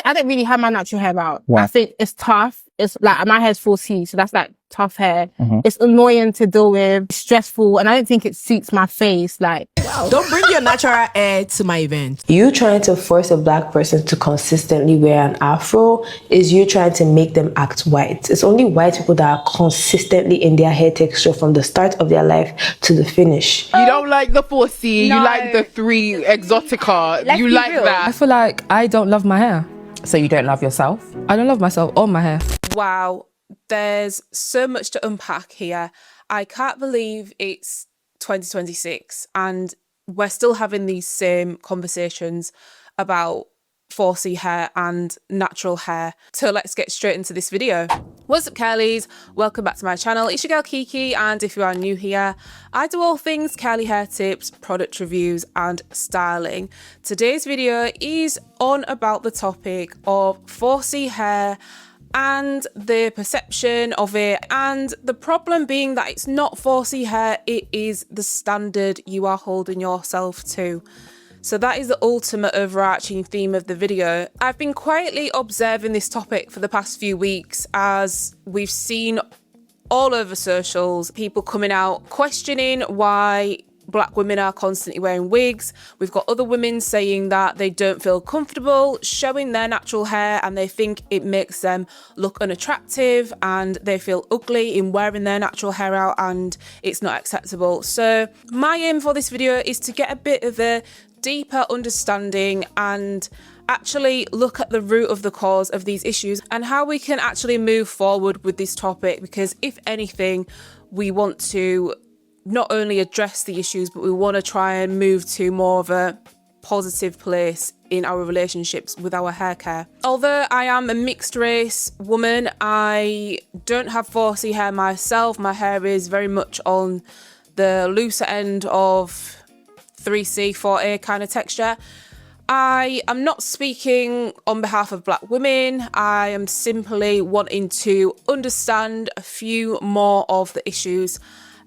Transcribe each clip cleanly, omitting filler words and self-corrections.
I don't really have my natural hair out. Why? I think it's tough. It's like, my hair's 4C, so that's like tough hair. It's annoying to deal with, stressful, and I don't think it suits my face. Like, wow. Don't bring your natural hair to my event. You trying to force a black person to consistently wear an afro is you trying to make them act white. It's only white people that are consistently in their hair texture from the start of their life to the finish. You don't like the 4C, No. you like the 3 Exotica, Let's you be like real. that. I feel like I don't love my hair. So you don't love yourself? I don't love myself or my hair. Wow, there's so much to unpack here. I can't believe it's 2026 and we're still having these same conversations about 4C hair and natural hair. So let's get straight into this video. What's up, curlies? Welcome back to my channel. It's your girl Kiki, and if you are new here, I do all things curly hair tips, product reviews and styling. Today's video is on about the topic of 4C hair and the perception of it, and the problem being that it's not 4C hair, it is the standard you are holding yourself to. So that is the ultimate overarching theme of the video. I've been quietly observing this topic for the past few weeks as we've seen all over socials people coming out questioning why black women are constantly wearing wigs. We've got other women saying that they don't feel comfortable showing their natural hair and they think it makes them look unattractive and they feel ugly in wearing their natural hair out and it's not acceptable. So my aim for this video is to get a bit of a deeper understanding and actually look at the root of the cause of these issues and how we can actually move forward with this topic, because if anything, we want to not only address the issues, but we want to try and move to more of a positive place in our relationships with our hair care. Although I am a mixed race woman, I don't have 4C hair myself. My hair is very much on the looser end of 3C, 4A kind of texture. I am not speaking on behalf of black women. I am simply wanting to understand a few more of the issues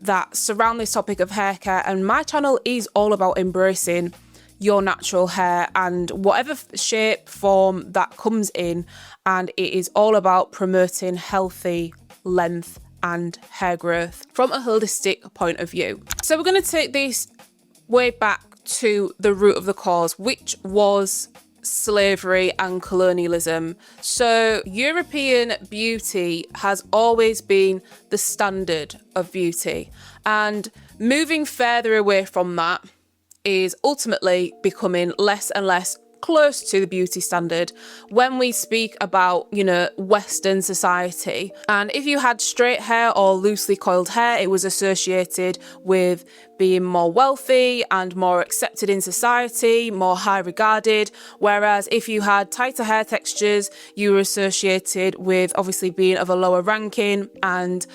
that surround this topic of hair care, and my channel is all about embracing your natural hair and whatever shape, form that comes in, and it is all about promoting healthy length and hair growth from a holistic point of view. So we're going to take this way back to the root of the cause, which was slavery and colonialism. So European beauty has always been the standard of beauty, and moving further away from that is ultimately becoming less and less close to the beauty standard when we speak about, you know, Western society. And if you had straight hair or loosely coiled hair, it was associated with being more wealthy and more accepted in society, more high regarded. Whereas if you had tighter hair textures, you were associated with obviously being of a lower ranking. And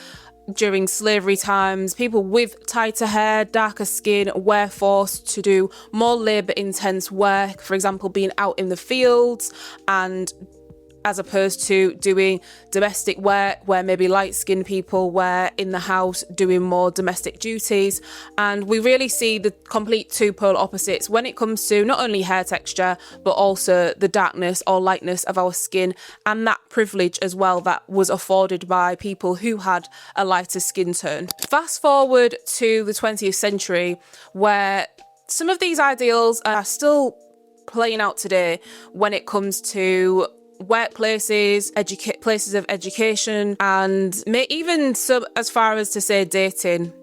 during slavery times, people with tighter hair, darker skin were forced to do more labour-intense work, for example, being out in the fields, and as opposed to doing domestic work where maybe light-skinned people were in the house doing more domestic duties. And we really see the complete two polar opposites when it comes to not only hair texture, but also the darkness or lightness of our skin, and that privilege as well that was afforded by people who had a lighter skin tone. Fast forward to the 20th century, where some of these ideals are still playing out today when it comes to workplaces, places of education, and even some as far as to say dating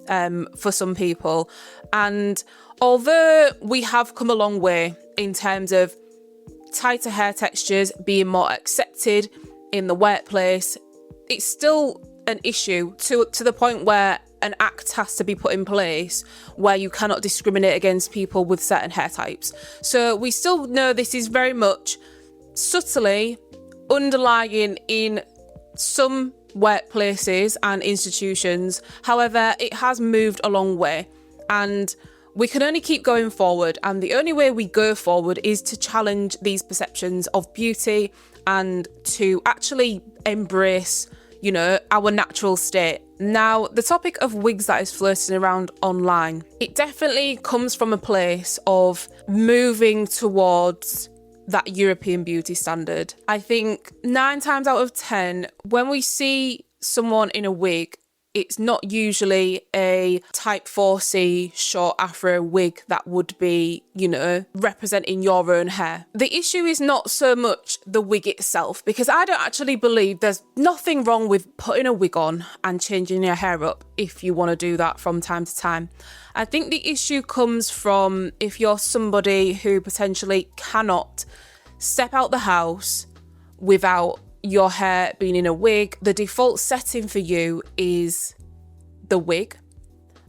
for some people. And although we have come a long way in terms of tighter hair textures being more accepted in the workplace, it's still an issue to the point where an act has to be put in place where you cannot discriminate against people with certain hair types. So we still know this is very much subtly underlying in some workplaces and institutions. However, it has moved a long way and we can only keep going forward, and the only way we go forward is to challenge these perceptions of beauty and to actually embrace, you know, our natural state. Now, the topic of wigs that is floating around online, it definitely comes from a place of moving towards that European beauty standard. I think 9 times out of 10, when we see someone in a wig, it's not usually a type 4C short afro wig that would be, you know, representing your own hair. The issue is not so much the wig itself, because I don't actually believe there's nothing wrong with putting a wig on and changing your hair up if you want to do that from time to time. I think the issue comes from if you're somebody who potentially cannot step out the house without your hair being in a wig. The default setting for you is the wig,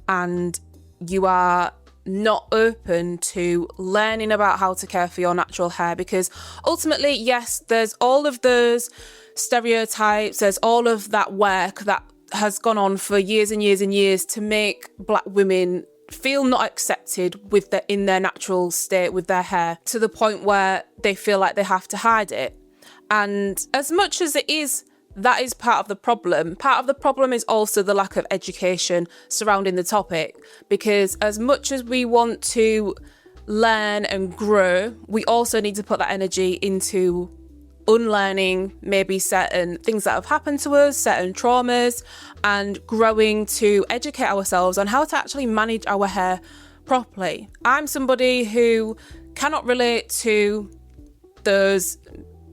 and you are not open to learning about how to care for your natural hair, because ultimately, yes, there's all of those stereotypes, there's all of that work that has gone on for years and years and years to make Black women feel not accepted in their natural state with their hair, to the point where they feel like they have to hide it. And as much as that is part of the problem is also the lack of education surrounding the topic. Because as much as we want to learn and grow, we also need to put that energy into unlearning maybe certain things that have happened to us, certain traumas, and growing to educate ourselves on how to actually manage our hair properly. I'm somebody who cannot relate to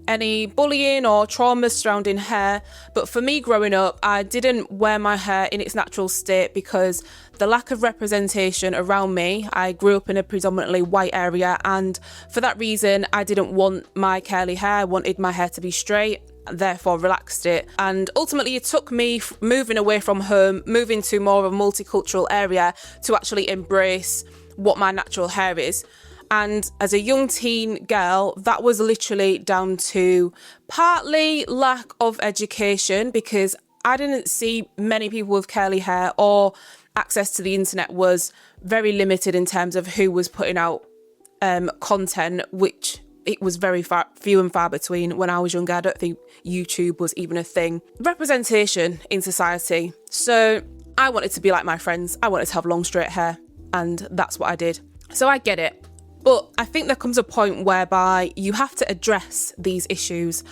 any bullying or trauma surrounding hair, but for me growing up, I didn't wear my hair in its natural state because the lack of representation around me. I grew up in a predominantly white area, and for that reason I didn't want my curly hair. I wanted my hair to be straight, therefore relaxed it. And ultimately it took me moving away from home, moving to more of a multicultural area to actually embrace what my natural hair is. And as a young teen girl, that was literally down to partly lack of education, because I didn't see many people with curly hair, or access to the internet was very limited in terms of who was putting out content, which it was very few and far between when I was younger. I don't think YouTube was even a thing. Representation in society. So I wanted to be like my friends. I wanted to have long straight hair, and that's what I did. So I get it. But I think there comes a point whereby you have to address these issues,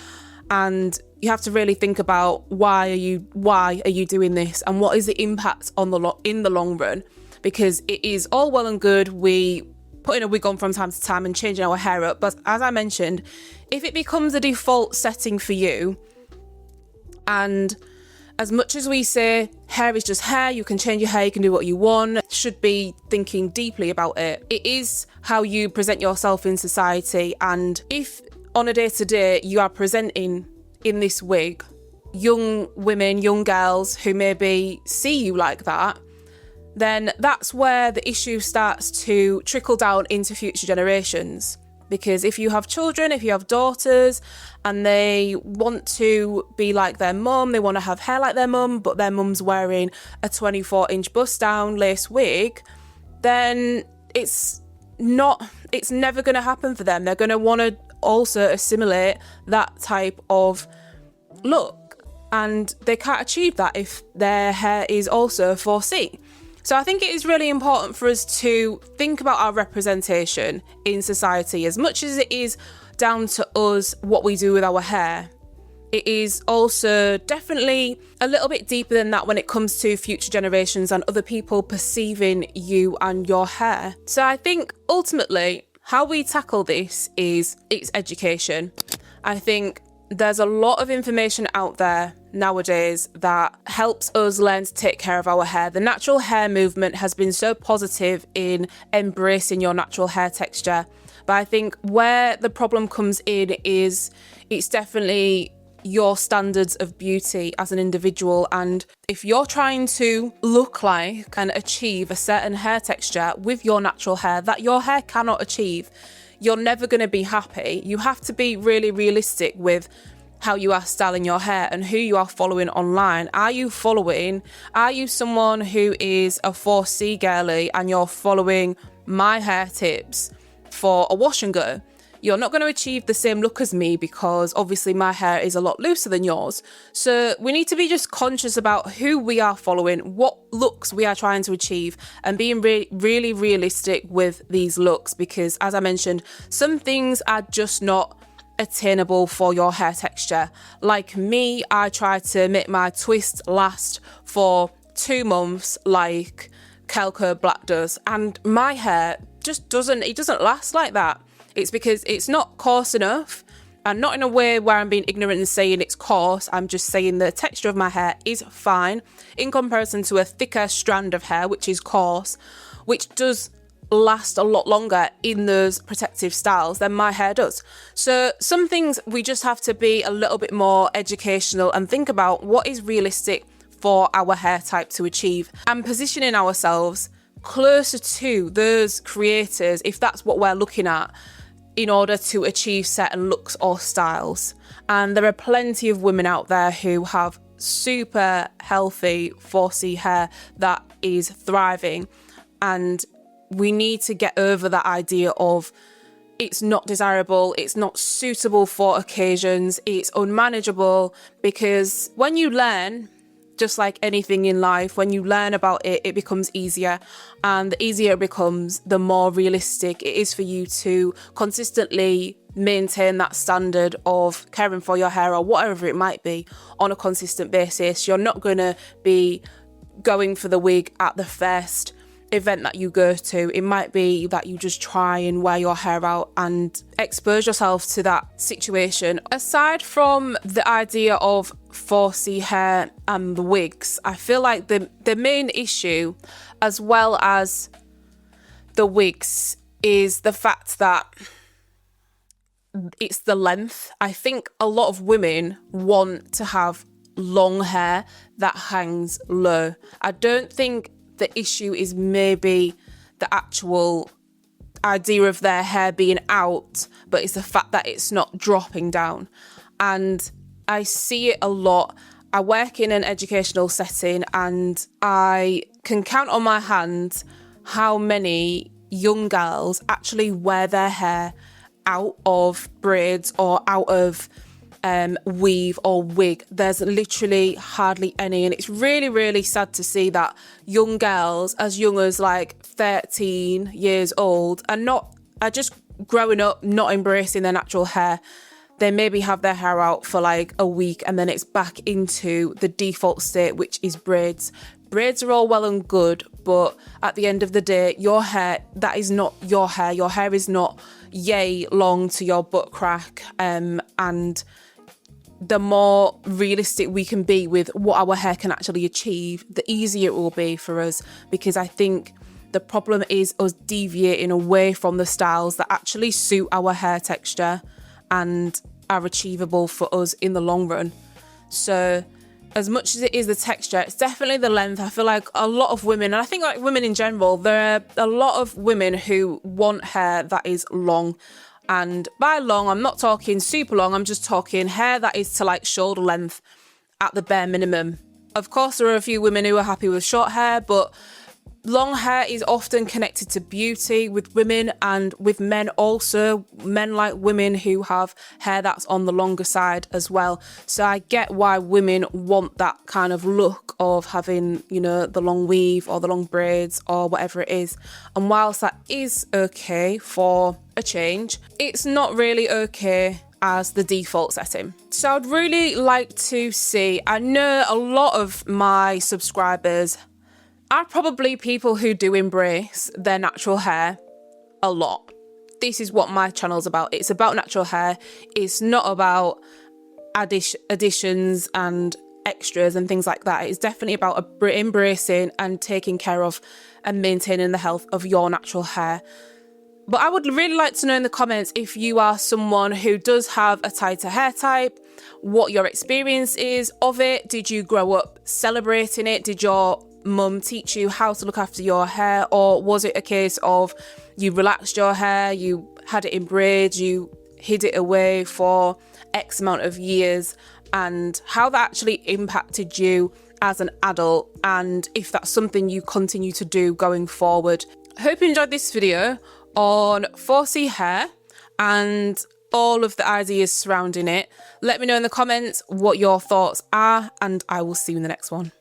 and you have to really think about why are you doing this, and what is the impact in the long run. Because it is all well and good we putting a wig on from time to time and changing our hair up, but as I mentioned, if it becomes a default setting for you, and as much as we say hair is just hair, you can change your hair, you can do what you want, should be thinking deeply about it. It is how you present yourself in society, and if on a day-to-day you are presenting in this wig, young women, young girls who maybe see you like that, then that's where the issue starts to trickle down into future generations. Because if you have children, if you have daughters, and they want to be like their mum, they want to have hair like their mum, but their mum's wearing a 24-inch bust down lace wig, then it's never going to happen for them. They're going to want to also assimilate that type of look, and they can't achieve that if their hair is also 4C. So I think it is really important for us to think about our representation in society. As much as it is down to us what we do with our hair, it is also definitely a little bit deeper than that when it comes to future generations and other people perceiving you and your hair. So I think ultimately how we tackle this is it's education. I think there's a lot of information out there nowadays that helps us learn to take care of our hair. The natural hair movement has been so positive in embracing your natural hair texture. But I think where the problem comes in is it's definitely your standards of beauty as an individual. And if you're trying to look like and achieve a certain hair texture with your natural hair that your hair cannot achieve, you're never going to be happy. You have to be really realistic with how you are styling your hair and who you are following online. Are you someone who is a 4C girly and you're following my hair tips for a wash and go? You're not going to achieve the same look as me because obviously my hair is a lot looser than yours. So we need to be just conscious about who we are following, what looks we are trying to achieve, and being really realistic with these looks, because as I mentioned, some things are just not attainable for your hair texture. Like me, I try to make my twist last for 2 months like Kelco Black does, and my hair just doesn't last like that. It's because it's not coarse enough, and not in a way where I'm being ignorant and saying it's coarse. I'm just saying the texture of my hair is fine in comparison to a thicker strand of hair which is coarse, which does last a lot longer in those protective styles than my hair does. So some things we just have to be a little bit more educational and think about what is realistic for our hair type to achieve, and positioning ourselves closer to those creators if that's what we're looking at in order to achieve certain looks or styles. And there are plenty of women out there who have super healthy 4C hair that is thriving, and we need to get over that idea of it's not desirable, it's not suitable for occasions, it's unmanageable, because when you learn, just like anything in life, when you learn about it, it becomes easier, and the easier it becomes, the more realistic it is for you to consistently maintain that standard of caring for your hair or whatever it might be on a consistent basis. You're not going to be going for the wig at the first event that you go to. It might be that you just try and wear your hair out and expose yourself to that situation. Aside from the idea of 4C hair and the wigs, I feel like the main issue, as well as the wigs, is the fact that it's the length. I think a lot of women want to have long hair that hangs low. I don't think the issue is maybe the actual idea of their hair being out, but it's the fact that it's not dropping down. And I see it a lot. I work in an educational setting, and I can count on my hand how many young girls actually wear their hair out of braids or out of weave or wig. There's literally hardly any, and it's really sad to see that young girls as young as like 13 years old are just growing up not embracing their natural hair. They maybe have their hair out for like a week and then it's back into the default state, which is braids. Braids are all well and good, but at the end of the day, your hair, that is not your hair. Your hair is not yay long to your butt crack, and the more realistic we can be with what our hair can actually achieve, the easier it will be for us, because I think the problem is us deviating away from the styles that actually suit our hair texture and are achievable for us in the long run. So as much as it is the texture, it's definitely the length. I feel like a lot of women, and I think like women in general, there are a lot of women who want hair that is long. And by long, I'm not talking super long, I'm just talking hair that is to like shoulder length at the bare minimum. Of course, there are a few women who are happy with short hair, but long hair is often connected to beauty with women, and with men also. Men like women who have hair that's on the longer side as well. So I get why women want that kind of look of having, you know, the long weave or the long braids or whatever it is. And whilst that is okay for a change, it's not really okay as the default setting. So I'd really like to see, I know a lot of my subscribers are probably people who do embrace their natural hair a lot. This is what my channel's about. It's about natural hair. It's not about additions and extras and things like that. It's definitely about embracing and taking care of and maintaining the health of your natural hair. But I would really like to know in the comments if you are someone who does have a tighter hair type, what your experience is of it. Did you grow up celebrating it? Did your mum teach you how to look after your hair, or was it a case of you relaxed your hair, you had it in braids, you hid it away for X amount of years, and how that actually impacted you as an adult, and if that's something you continue to do going forward. Hope you enjoyed this video on 4C hair and all of the ideas surrounding it. Let me know in the comments what your thoughts are, and I will see you in the next one.